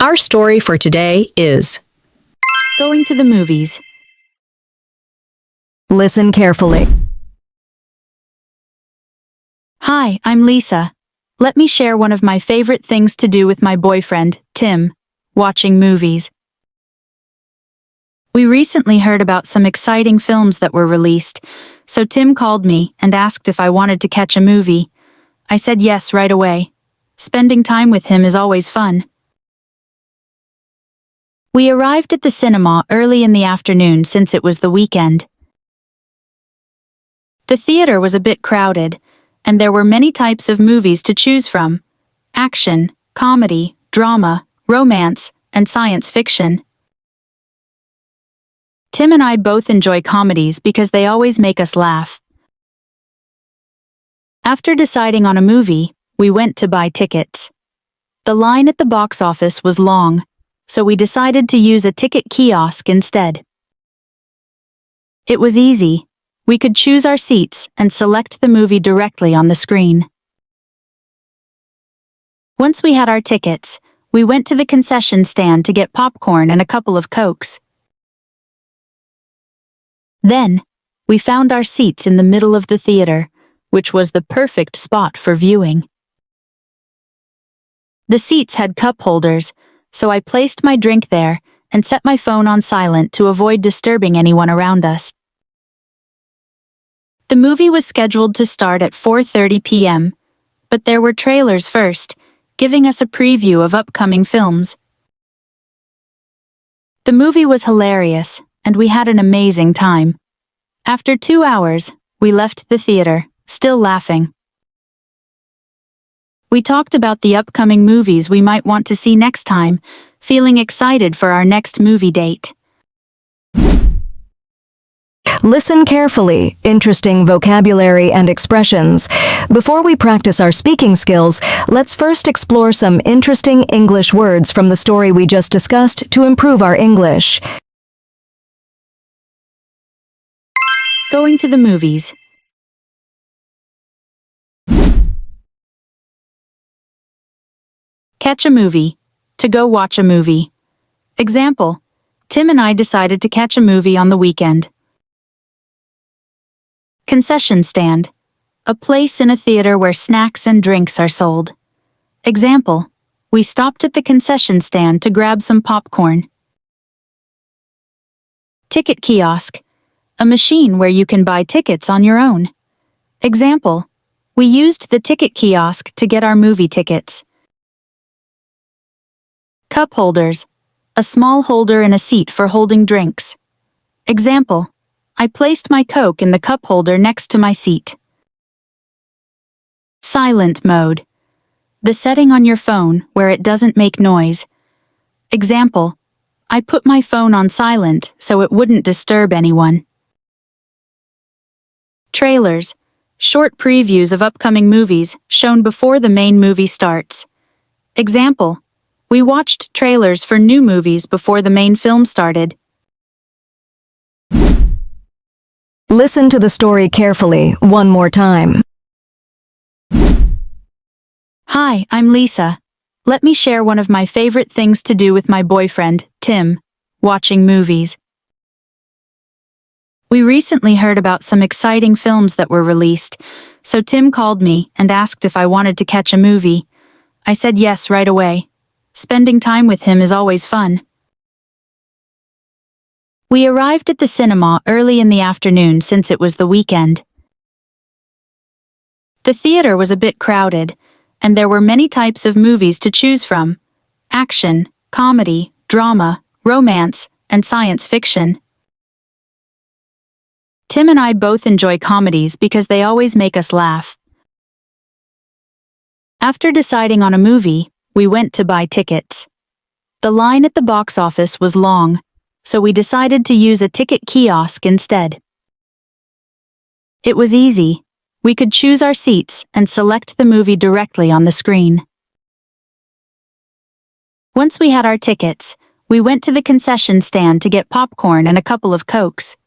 Our story for today is Going to the movies. Listen carefully. Hi, I'm Lisa. Let me share one of my favorite things to do with my boyfriend, Tim, watching movies. We recently heard about some exciting films that were released, so Tim called me and asked if I wanted to catch a movie. I said yes right away. Spending time with him is always fun. We arrived at the cinema early in the afternoon since it was the weekend. The theater was a bit crowded, and there were many types of movies to choose from: action, comedy, drama, romance, and science fiction. Tim and I both enjoy comedies because they always make us laugh. After deciding on a movie, we went to buy tickets. The line at the box office was long, so we decided to use a ticket kiosk instead. It was easy. We could choose our seats and select the movie directly on the screen. Once we had our tickets, we went to the concession stand to get popcorn and a couple of Cokes. Then, we found our seats in the middle of the theater, which was the perfect spot for viewing. The seats had cup holders, so I placed my drink there and set my phone on silent to avoid disturbing anyone around us. The movie was scheduled to start at 4:30 p.m., but there were trailers first, giving us a preview of upcoming films. The movie was hilarious, and we had an amazing time. After 2 hours, we left the theater, still laughing. We talked about the upcoming movies we might want to see next time, feeling excited for our next movie date. Listen carefully, interesting vocabulary and expressions. Before we practice our speaking skills, let's first explore some interesting English words from the story we just discussed to improve our English. Going to the movies. Catch a movie. To go watch a movie. Example: Tim and I decided to catch a movie on the weekend. Concession stand. A place in a theater where snacks and drinks are sold. Example: we stopped at the concession stand to grab some popcorn. Ticket kiosk. A machine where you can buy tickets on your own. Example: we used the ticket kiosk to get our movie tickets. Cup holders. A small holder in a seat for holding drinks. Example: I placed my Coke in the cup holder next to my seat. Silent mode. The setting on your phone where it doesn't make noise. Example: I put my phone on silent so it wouldn't disturb anyone. Trailers. Short previews of upcoming movies shown before the main movie starts. Example: we watched trailers for new movies before the main film started. Listen to the story carefully one more time. Hi, I'm Lisa. Let me share one of my favorite things to do with my boyfriend, Tim, watching movies. We recently heard about some exciting films that were released, so Tim called me and asked if I wanted to catch a movie. I said yes right away. Spending time with him is always fun. We arrived at the cinema early in the afternoon since it was the weekend. The theater was a bit crowded, and there were many types of movies to choose from: action, comedy, drama, romance, and science fiction. Tim and I both enjoy comedies because they always make us laugh. After deciding on a movie, we went to buy tickets. The line at the box office was long, so we decided to use a ticket kiosk instead. It was easy. We could choose our seats and select the movie directly on the screen. Once we had our tickets, we went to the concession stand to get popcorn and a couple of Cokes.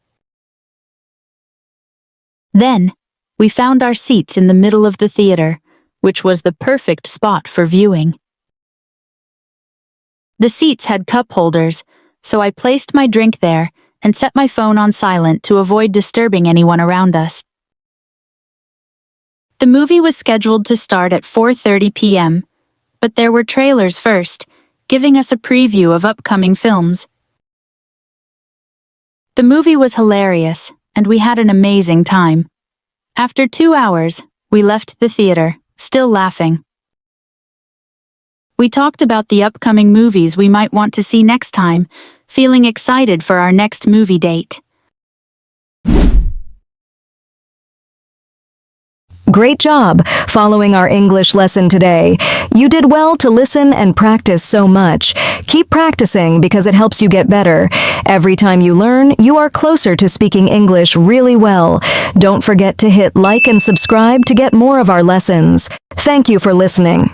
Then, we found our seats in the middle of the theater, which was the perfect spot for viewing. The seats had cup holders, so I placed my drink there and set my phone on silent to avoid disturbing anyone around us. The movie was scheduled to start at 4:30 p.m., but there were trailers first, giving us a preview of upcoming films. The movie was hilarious, and we had an amazing time. After 2 hours, we left the theater, still laughing. We talked about the upcoming movies we might want to see next time, feeling excited for our next movie date. Great job following our English lesson today. You did well to listen and practice so much. Keep practicing because it helps you get better. Every time you learn, you are closer to speaking English really well. Don't forget to hit like and subscribe to get more of our lessons. Thank you for listening.